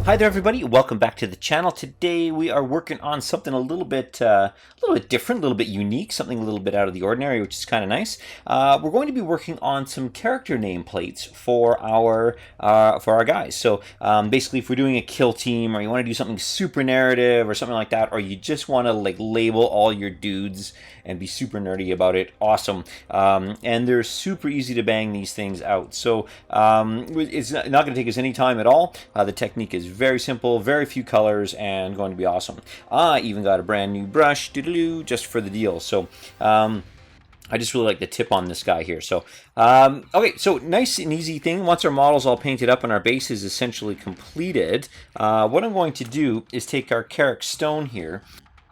Hi there, everybody. Welcome back to the channel. Today we are working on something a little bit different, a little bit unique, something a little bit out of the ordinary, which is kind of nice. We're going to be working on some character nameplates for our guys. So basically, if we're doing a kill team, or you want to do something super narrative, or something like that, or you just want to like label all your dudes and be super nerdy about it, awesome. And they're super easy to bang these things out. So it's not going to take us any time at all. The technique is very simple, very few colors, and going to be awesome. I even got a brand new brush, just for the deal. So I just really like the tip on this guy here. So, okay, so nice and easy thing. Once our model's all painted up and our base is essentially completed, what I'm going to do is take our Carrick stone here.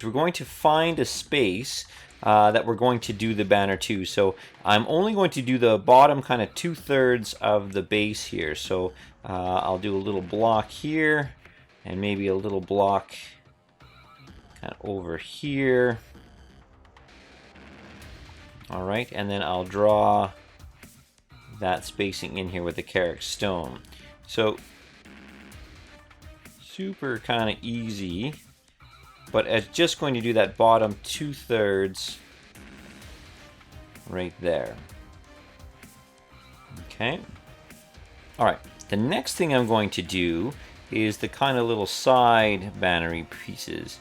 We're going to find a space that we're going to do the banner to. So I'm only going to do the bottom kind of 2/3 of the base here. So I'll do a little block here and maybe a little block kind of over here. All right, and then I'll draw that spacing in here with the Carrick stone. So super kind of easy, but it's just going to do that bottom 2/3 right there. Okay. All right. The next thing I'm going to do is the kind of little side bannery pieces,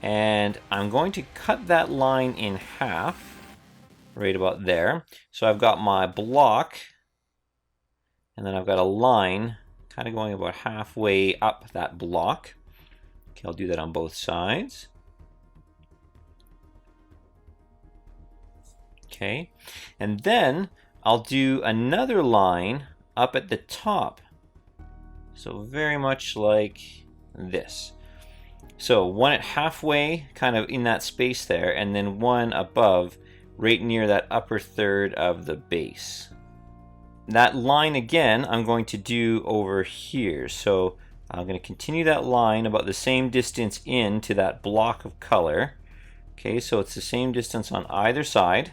and I'm going to cut that line in half right about there. So I've got my block, and then I've got a line kind of going about halfway up that block. Okay, I'll do that on both sides. Okay, and then I'll do another line up at the top. So very much like this. So one at halfway, kind of in that space there, and then one above, right near that upper third of the base. That line again, I'm going to do over here. So I'm going to continue that line about the same distance into that block of color. Okay, so it's the same distance on either side.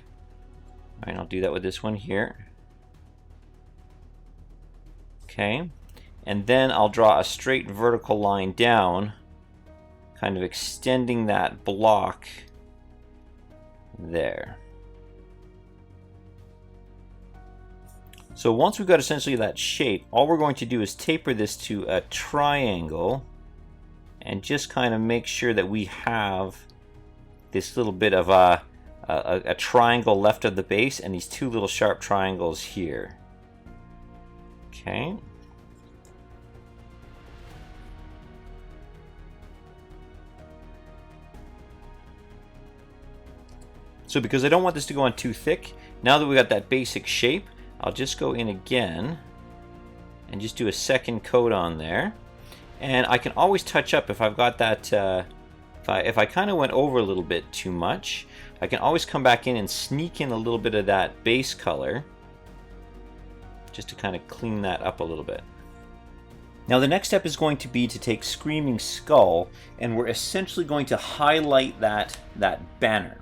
All right, I'll do that with this one here. Okay, and then I'll draw a straight vertical line down, kind of extending that block there. So once we've got essentially that shape, all we're going to do is taper this to a triangle and just kind of make sure that we have this little bit of a triangle left of the base and these two little sharp triangles here. Okay. So because I don't want this to go on too thick, now that we got that basic shape, I'll just go in again and just do a second coat on there. And I can always touch up if I've got that, if I kind of went over a little bit too much, I can always come back in and sneak in a little bit of that base color just to kind of clean that up a little bit. Now the next step is going to be to take Screaming Skull, and we're essentially going to highlight that banner.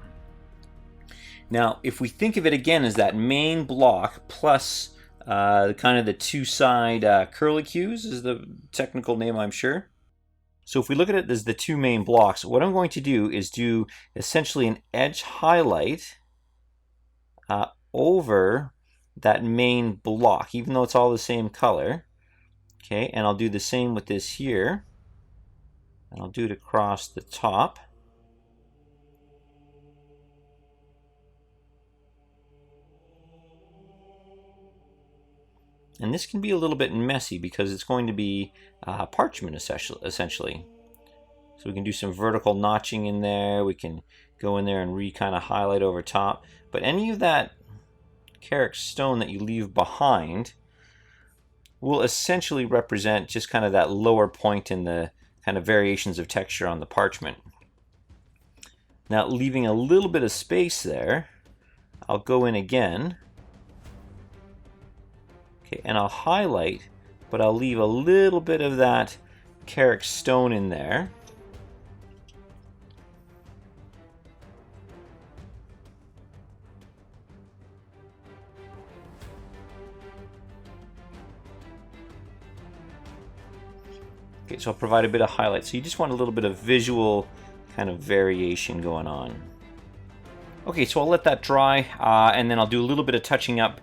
Now, if we think of it again as that main block plus kind of the two side curlicues is the technical name, I'm sure. So if we look at it as the two main blocks, what I'm going to do is do essentially an edge highlight over that main block, even though it's all the same color. Okay, and I'll do the same with this here. And I'll do it across the top. And this can be a little bit messy because it's going to be parchment essentially. So we can do some vertical notching in there. We can go in there and kind of highlight over top. But any of that Carrick stone that you leave behind will essentially represent just kind of that lower point in the kind of variations of texture on the parchment. Now, leaving a little bit of space there, I'll go in again. Okay, and I'll highlight, but I'll leave a little bit of that Carrick stone in there. Okay, so I'll provide a bit of highlight. So you just want a little bit of visual kind of variation going on. Okay, so I'll let that dry, and then I'll do a little bit of touching up,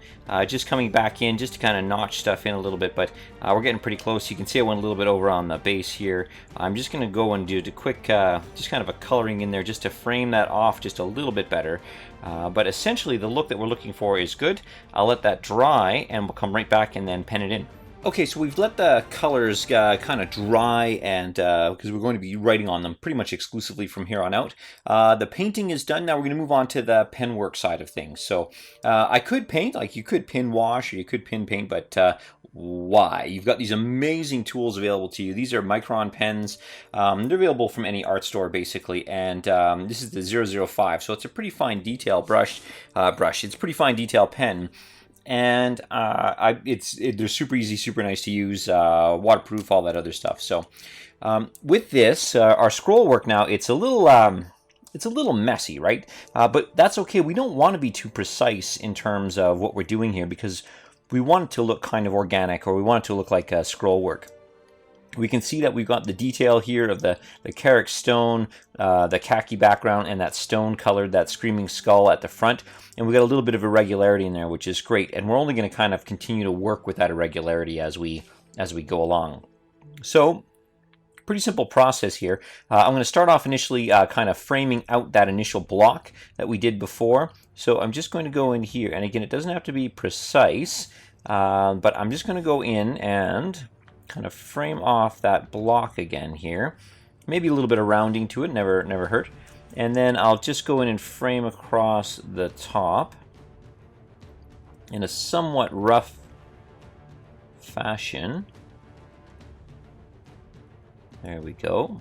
just coming back in, just to kind of notch stuff in a little bit, but we're getting pretty close. You can see I went a little bit over on the base here. I'm just going to go and do a quick, just kind of a coloring in there, just to frame that off just a little bit better. But essentially, the look that we're looking for is good. I'll let that dry, and we'll come right back and then pen it in. Okay, so we've let the colors kind of dry, and because we're going to be writing on them pretty much exclusively from here on out. The painting is done. Now we're going to move on to the pen work side of things. So I could paint, like you could pin wash or you could pin paint, but why? You've got these amazing tools available to you. These are Micron pens. They're available from any art store basically, and this is the 005, so it's a pretty fine detail brush. It's a pretty fine detail pen. And they're super easy, super nice to use, waterproof, all that other stuff. So with this, our scroll work now, it's a little messy, right? But that's okay. We don't want to be too precise in terms of what we're doing here, because we want it to look kind of organic, or we want it to look like scroll work. We can see that we've got the detail here of the Carrick stone, the khaki background, and that stone colored, that screaming skull at the front. And we got a little bit of irregularity in there, which is great. And we're only going to kind of continue to work with that irregularity as we go along. So, pretty simple process here. I'm going to start off initially kind of framing out that initial block that we did before. So I'm just going to go in here. And again, it doesn't have to be precise, but I'm just going to go in and kind of frame off that block again here. Maybe a little bit of rounding to it, never hurt. And then I'll just go in and frame across the top in a somewhat rough fashion. There we go.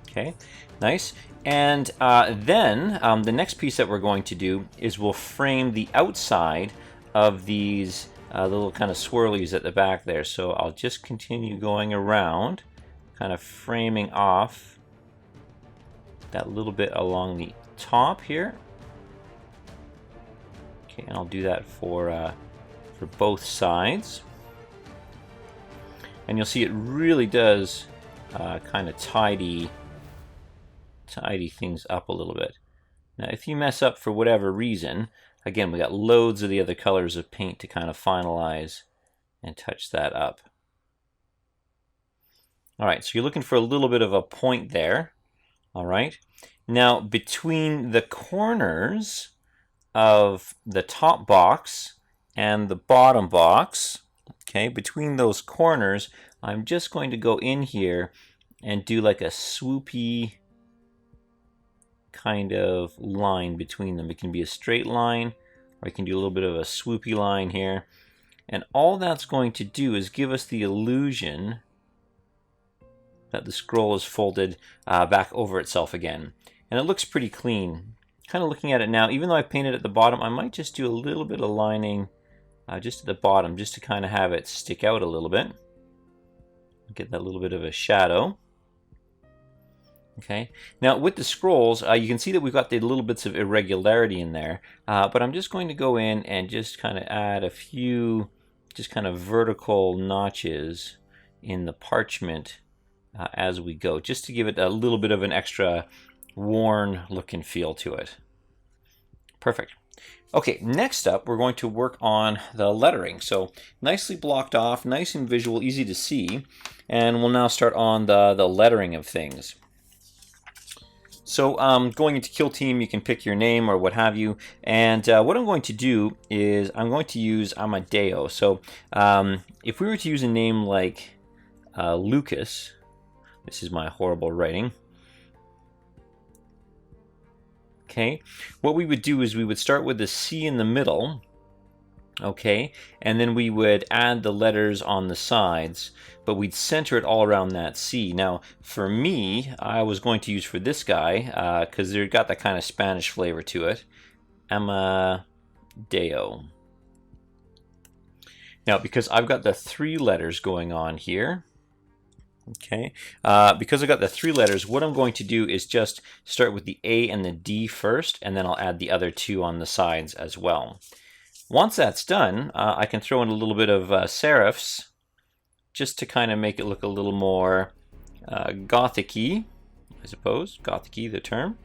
Okay, nice. And then the next piece that we're going to do is we'll frame the outside of these little kind of swirlies at the back there. So I'll just continue going around, kind of framing off that little bit along the top here. Okay, and I'll do that for both sides. And you'll see it really does kind of tidy things up a little bit. Now, if you mess up for whatever reason, again, we got loads of the other colors of paint to kind of finalize and touch that up. All right, so you're looking for a little bit of a point there. All right. Now, between the corners of the top box and the bottom box, okay, between those corners, I'm just going to go in here and do like a swoopy kind of line between them. It can be a straight line, or I can do a little bit of a swoopy line here. And all that's going to do is give us the illusion that the scroll is folded back over itself again. And it looks pretty clean. Kind of looking at it now, even though I painted at the bottom, I might just do a little bit of lining just at the bottom, just to kind of have it stick out a little bit. Get that little bit of a shadow. Okay, now with the scrolls, you can see that we've got the little bits of irregularity in there, but I'm just going to go in and just kind of add a few just kind of vertical notches in the parchment as we go, just to give it a little bit of an extra worn look and feel to it. Perfect. Okay, next up we're going to work on the lettering. So nicely blocked off, nice and visual, easy to see, and we'll now start on the lettering of things. So going into Kill Team, you can pick your name or what have you, and what I'm going to do is I'm going to use Amadeo. So if we were to use a name like Lucas, this is my horrible writing. Okay, what we would do is we would start with the C in the middle, okay, and then we would add the letters on the sides, but we'd center it all around that C. Now, for me, I was going to use for this guy, because they've got that kind of Spanish flavor to it, Amadeo. Now, because I've got the 3 letters going on here, okay, because I've got the 3 letters, what I'm going to do is just start with the A and the D first, and then I'll add the other 2 on the sides as well. Once that's done, I can throw in a little bit of serifs just to kind of make it look a little more gothic-y, I suppose. Gothic-y, the term.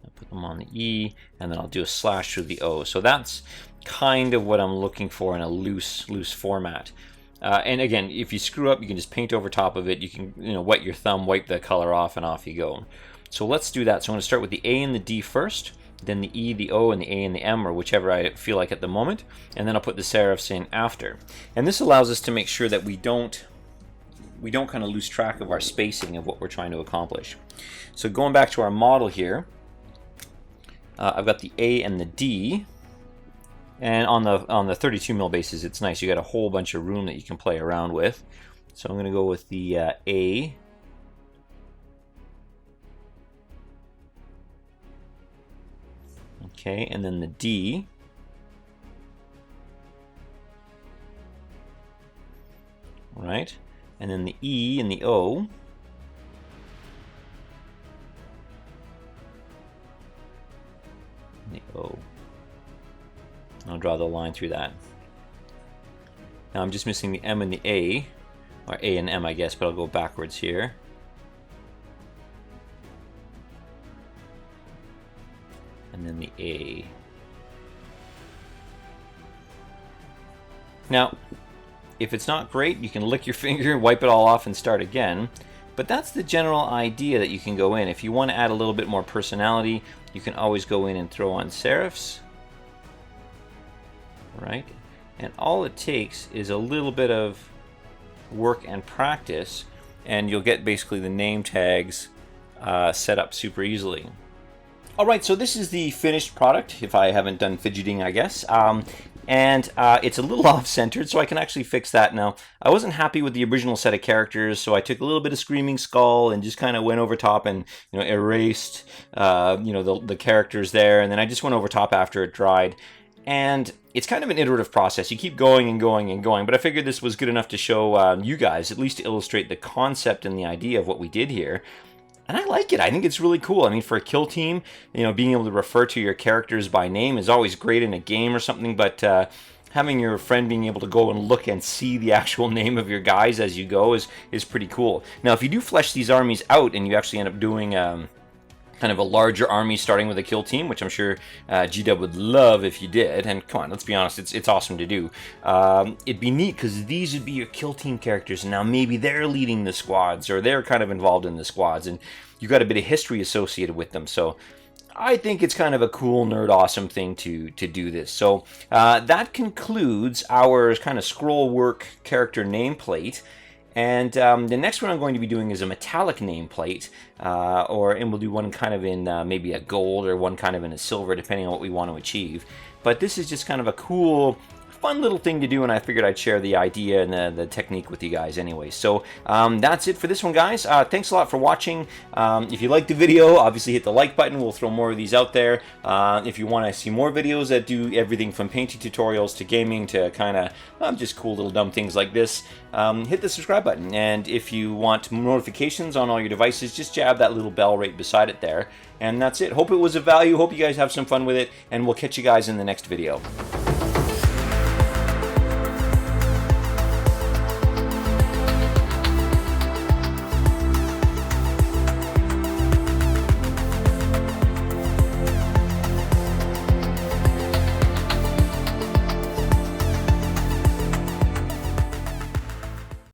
I'll put them on the E, and then I'll do a slash through the O. So that's kind of what I'm looking for in a loose format. And again, if you screw up, you can just paint over top of it. You can, wet your thumb, wipe the color off, and off you go. So let's do that. So I'm going to start with the A and the D first, then the E, the O, and the A and the M, or whichever I feel like at the moment, and then I'll put the serifs in after. And this allows us to make sure that we don't kind of lose track of our spacing of what we're trying to accomplish. So going back to our model here, I've got the A and the D. And on the 32 mil bases, it's nice. You got a whole bunch of room that you can play around with. So I'm going to go with the A. Okay, and then the D. Right, and then the E and the O. And the O. I'll draw the line through that. Now I'm just missing the M and the A, or A and M I guess, but I'll go backwards here. And then the A. Now, if it's not great, you can lick your finger, wipe it all off, and start again. But that's the general idea that you can go in. If you want to add a little bit more personality, you can always go in and throw on serifs. Right? And all it takes is a little bit of work and practice, and you'll get basically the name tags set up super easily. Alright, so this is the finished product, if I haven't done fidgeting, I guess. And it's a little off-centered, so I can actually fix that now. I wasn't happy with the original set of characters, so I took a little bit of Screaming Skull and just kind of went over top and erased the characters there, and then I just went over top after it dried. And it's kind of an iterative process. You keep going and going and going, but I figured this was good enough to show you guys, at least to illustrate the concept and the idea of what we did here. And I like it. I think it's really cool. I mean, for a kill team, being able to refer to your characters by name is always great in a game or something, but having your friend being able to go and look and see the actual name of your guys as you go is pretty cool. Now, if you do flesh these armies out and you actually end up doing kind of a larger army starting with a kill team, which I'm sure GW would love if you did, and come on, let's be honest, it's awesome to do. It'd be neat because these would be your kill team characters, and now maybe they're leading the squads, or they're kind of involved in the squads, and you got a bit of history associated with them, so I think it's kind of a cool, nerd, awesome thing to do this. So that concludes our kind of Scrollwork character nameplate. And the next one I'm going to be doing is a metallic nameplate, and we'll do one kind of in maybe a gold or one kind of in a silver, depending on what we want to achieve. But this is just kind of a cool, fun little thing to do, and I figured I'd share the idea and the technique with you guys anyway. So that's it for this one, guys. Thanks a lot for watching. If you liked the video, obviously hit the like button. We'll throw more of these out there. If you want to see more videos that do everything from painting tutorials to gaming to kind of just cool little dumb things like this, hit the subscribe button. And if you want notifications on all your devices, just jab that little bell right beside it there. And that's it. Hope it was of value. Hope you guys have some fun with it, and we'll catch you guys in the next video.